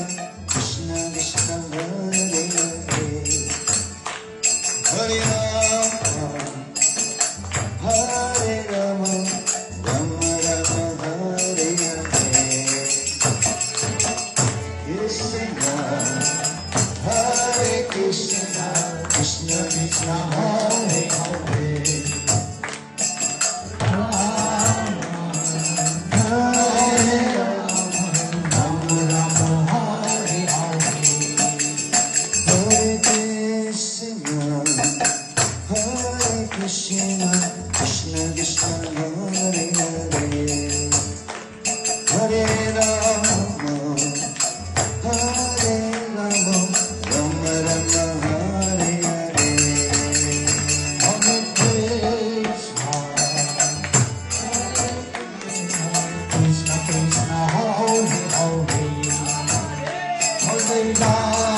Krishna Krishna Hare Hare, Hare Rama Hare Rama, Rama Rama Hare Hare, Krishna Hare Krishna, Krishna Krishna Hare Hare, Krishna Krishna Hare Hare, Hare Rama Hare Rama, Rama Rama Hare Hare, Hare Krishna Krishna Krishna Hare Hare, Hare Rama